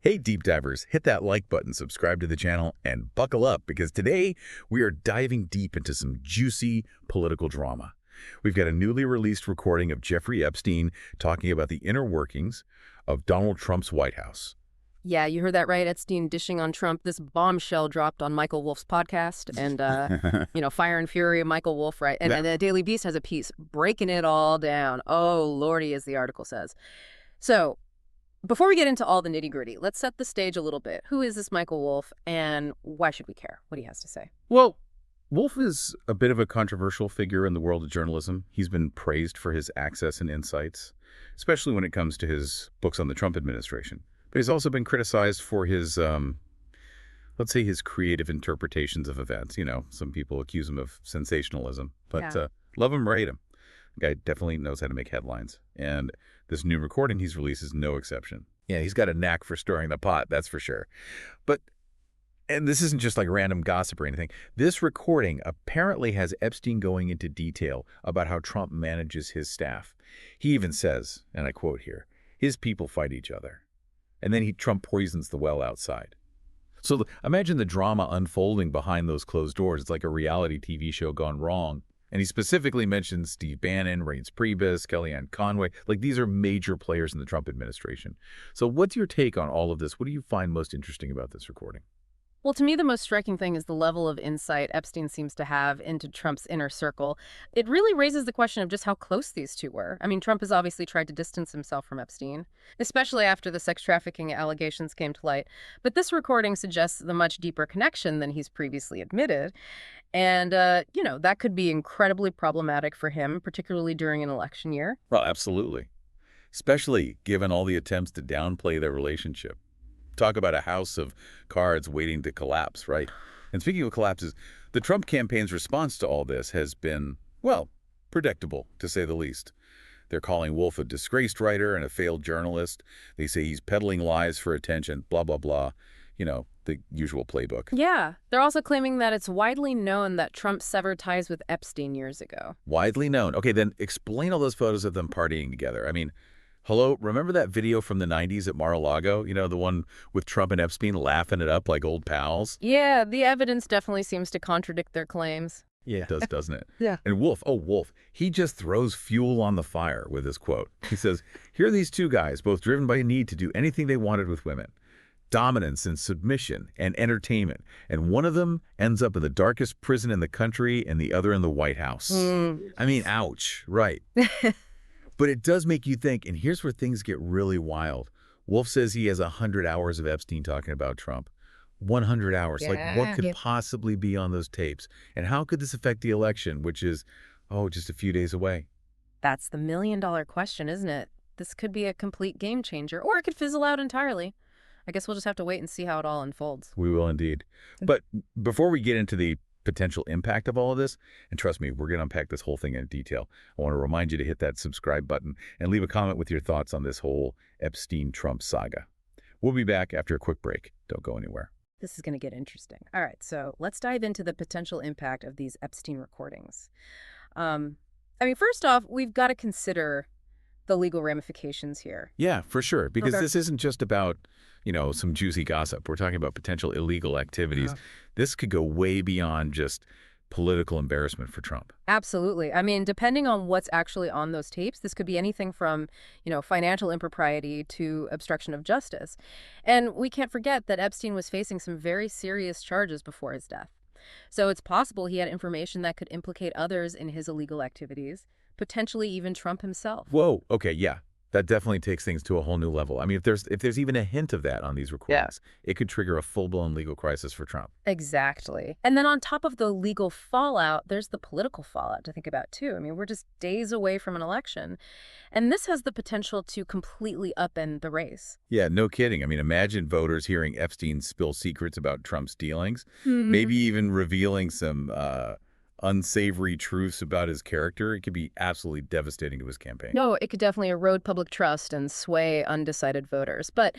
Hey, deep divers, hit that like button, subscribe to the channel, and buckle up because today we are diving deep into some juicy political drama. We've got a newly released recording of Jeffrey Epstein talking about the inner workings of Donald Trump's White House. Yeah, you heard that right. Epstein dishing on Trump. This bombshell dropped on Michael Wolff's podcast. And, Fire and Fury of Michael Wolff, right? And the Daily Beast has a piece breaking it all down. Oh, lordy, as the article says. So, before we get into all the nitty-gritty, let's set the stage a little bit. Who is this Michael Wolff, and why should we care what he has to say? Well, Wolff is a bit of a controversial figure in the world of journalism. He's been praised for his access and insights, especially when it comes to his books on the Trump administration. But he's also been criticized for his, let's say, his creative interpretations of events. You know, some people accuse him of sensationalism, but love him or hate him, the guy definitely knows how to make headlines. And this new recording he's released is no exception. Yeah, he's got a knack for stirring the pot, that's for sure. And this isn't just like random gossip or anything. This recording apparently has Epstein going into detail about how Trump manages his staff. He even says, and I quote here, his people fight each other. And then Trump poisons the well outside. So imagine the drama unfolding behind those closed doors. It's like a reality TV show gone wrong. And he specifically mentions Steve Bannon, Reince Priebus, Kellyanne Conway. Like, these are major players in the Trump administration. So what's your take on all of this? What do you find most interesting about this recording? Well, to me, the most striking thing is the level of insight Epstein seems to have into Trump's inner circle. It really raises the question of just how close these two were. I mean, Trump has obviously tried to distance himself from Epstein, especially after the sex trafficking allegations came to light. But this recording suggests a much deeper connection than he's previously admitted. And, that could be incredibly problematic for him, particularly during an election year. Well, absolutely. Especially given all the attempts to downplay their relationship. Talk about a house of cards waiting to collapse, right? And speaking of collapses, the Trump campaign's response to all this has been, well, predictable, to say the least. They're calling Wolff a disgraced writer and a failed journalist. They say he's peddling lies for attention, blah, blah, blah. You know, the usual playbook. Yeah. They're also claiming that it's widely known that Trump severed ties with Epstein years ago. Widely known. Okay, then explain all those photos of them partying together. I mean, hello, remember that video from the 90s at Mar-a-Lago? You know, the one with Trump and Epstein laughing it up like old pals? Yeah, the evidence definitely seems to contradict their claims. Yeah. It does, doesn't it? Yeah. And Wolff, he just throws fuel on the fire with his quote. He says, here are these two guys, both driven by a need to do anything they wanted with women. Dominance and submission and entertainment. And one of them ends up in the darkest prison in the country and the other in the White House. I mean, ouch, right. But it does make you think, and here's where things get really wild. Wolff says he has 100 hours of Epstein talking about Trump. 100 hours. Yeah. Like, what could possibly be on those tapes? And how could this affect the election, which is, just a few days away? That's the million-dollar question, isn't it? This could be a complete game changer, or it could fizzle out entirely. I guess we'll just have to wait and see how it all unfolds. We will indeed. But before we get into the potential impact of all of this, and trust me, we're going to unpack this whole thing in detail, I want to remind you to hit that subscribe button and leave a comment with your thoughts on this whole Epstein-Trump saga. We'll be back after a quick break. Don't go anywhere. This is going to get interesting. All right, so let's dive into the potential impact of these Epstein recordings. First off, we've got to consider the legal ramifications here. Yeah, for sure, because this isn't just about, some juicy gossip. We're talking about potential illegal activities. This could go way beyond just political embarrassment for Trump. Absolutely. I mean, depending on what's actually on those tapes, this could be anything from, financial impropriety to obstruction of justice. And we can't forget that Epstein was facing some very serious charges before his death. So it's possible he had information that could implicate others in his illegal activities, potentially even Trump himself. Whoa. Okay, yeah. That definitely takes things to a whole new level. I mean, if there's even a hint of that on these recordings, it could trigger a full-blown legal crisis for Trump. Exactly. And then on top of the legal fallout, there's the political fallout to think about, too. I mean, we're just days away from an election. And this has the potential to completely upend the race. Yeah, no kidding. I mean, imagine voters hearing Epstein spill secrets about Trump's dealings, maybe even revealing some unsavory truths about his character. It could be absolutely devastating to his campaign. No, it could definitely erode public trust and sway undecided voters. But,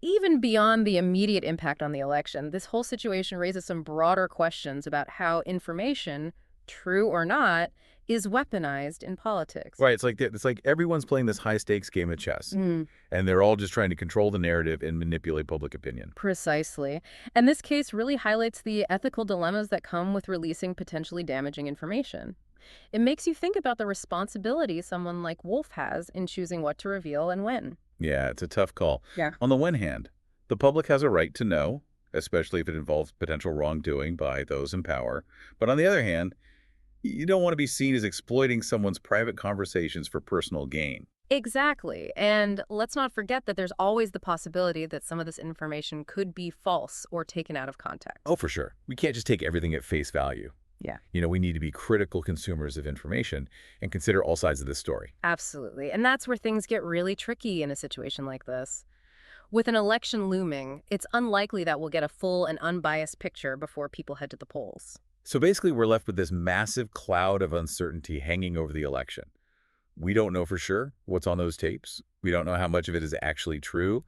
even beyond the immediate impact on the election, this whole situation raises some broader questions about how information, true or not, is weaponized in politics. Right, it's like everyone's playing this high-stakes game of chess, and they're all just trying to control the narrative and manipulate public opinion. Precisely. And this case really highlights the ethical dilemmas that come with releasing potentially damaging information. It makes you think about the responsibility someone like Wolff has in choosing what to reveal and when. Yeah, it's a tough call. Yeah. On the one hand, the public has a right to know, especially if it involves potential wrongdoing by those in power. But on the other hand, you don't want to be seen as exploiting someone's private conversations for personal gain. Exactly. And let's not forget that there's always the possibility that some of this information could be false or taken out of context. Oh, for sure. We can't just take everything at face value. Yeah. We need to be critical consumers of information and consider all sides of this story. Absolutely. And that's where things get really tricky in a situation like this. With an election looming, it's unlikely that we'll get a full and unbiased picture before people head to the polls. So basically, we're left with this massive cloud of uncertainty hanging over the election. We don't know for sure what's on those tapes. We don't know how much of it is actually true.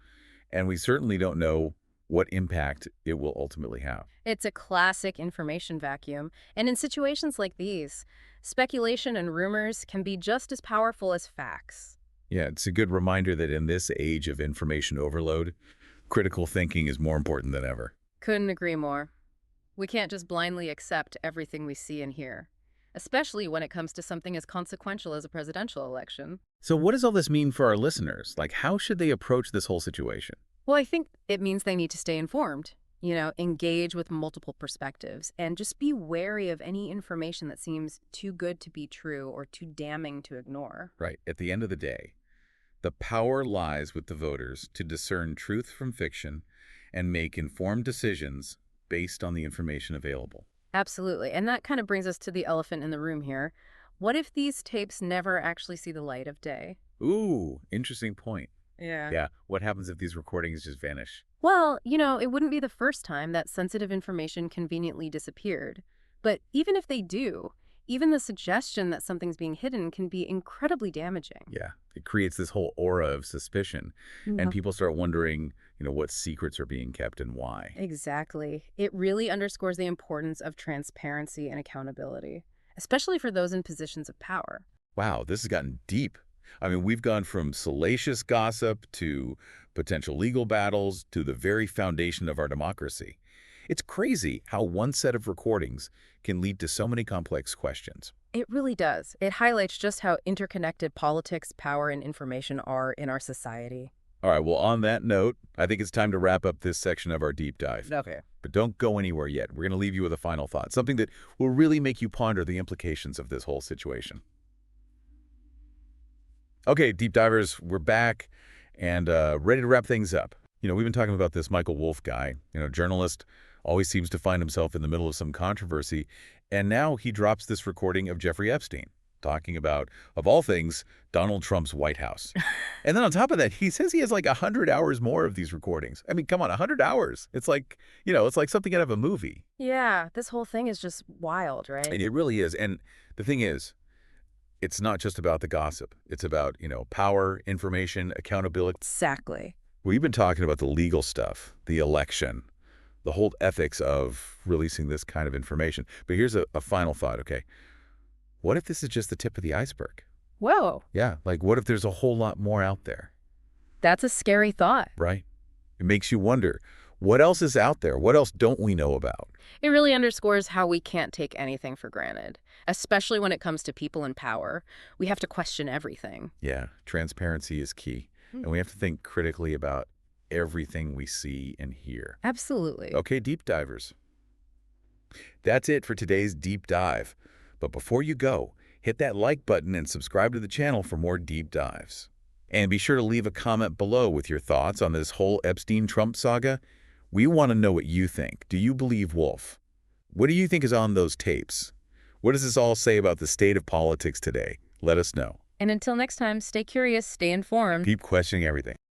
And we certainly don't know what impact it will ultimately have. It's a classic information vacuum. And in situations like these, speculation and rumors can be just as powerful as facts. Yeah, it's a good reminder that in this age of information overload, critical thinking is more important than ever. Couldn't agree more. We can't just blindly accept everything we see and hear, especially when it comes to something as consequential as a presidential election. So what does all this mean for our listeners? Like, how should they approach this whole situation? Well, I think it means they need to stay informed, engage with multiple perspectives, and just be wary of any information that seems too good to be true or too damning to ignore. Right. At the end of the day, the power lies with the voters to discern truth from fiction and make informed decisions based on the information available. Absolutely. And that kind of brings us to the elephant in the room here. What if these tapes never actually see the light of day? Ooh, interesting point. Yeah. Yeah, what happens if these recordings just vanish? Well, it wouldn't be the first time that sensitive information conveniently disappeared. But even if they do, even the suggestion that something's being hidden can be incredibly damaging. Yeah, it creates this whole aura of suspicion, and people start wondering, what secrets are being kept and why. Exactly. It really underscores the importance of transparency and accountability, especially for those in positions of power. Wow, this has gotten deep. I mean, we've gone from salacious gossip to potential legal battles to the very foundation of our democracy. It's crazy how one set of recordings can lead to so many complex questions. It really does. It highlights just how interconnected politics, power, and information are in our society. All right, well, on that note, I think it's time to wrap up this section of our deep dive. Okay. But don't go anywhere yet. We're going to leave you with a final thought, something that will really make you ponder the implications of this whole situation. Okay, deep divers, we're back and ready to wrap things up. We've been talking about this Michael Wolff guy, journalist, always seems to find himself in the middle of some controversy. And now he drops this recording of Jeffrey Epstein, talking about, of all things, Donald Trump's White House. And then on top of that, he says he has like 100 hours more of these recordings. I mean, come on, 100 hours. It's like, it's like something out of a movie. Yeah, this whole thing is just wild, right? And it really is. And the thing is, it's not just about the gossip. It's about, power, information, accountability. Exactly. We've been talking about the legal stuff, the election, the whole ethics of releasing this kind of information. But here's a final thought, okay? What if this is just the tip of the iceberg? Whoa. Yeah, like what if there's a whole lot more out there? That's a scary thought. Right? It makes you wonder, what else is out there? What else don't we know about? It really underscores how we can't take anything for granted, especially when it comes to people in power. We have to question everything. Yeah, transparency is key. And we have to think critically about everything we see and hear. Absolutely. Okay, deep divers. That's it for today's deep dive. But before you go, hit that like button and subscribe to the channel for more deep dives. And be sure to leave a comment below with your thoughts on this whole Epstein-Trump saga. We want to know what you think. Do you believe Wolff? What do you think is on those tapes? What does this all say about the state of politics today? Let us know. And until next time, stay curious, stay informed. Keep questioning everything.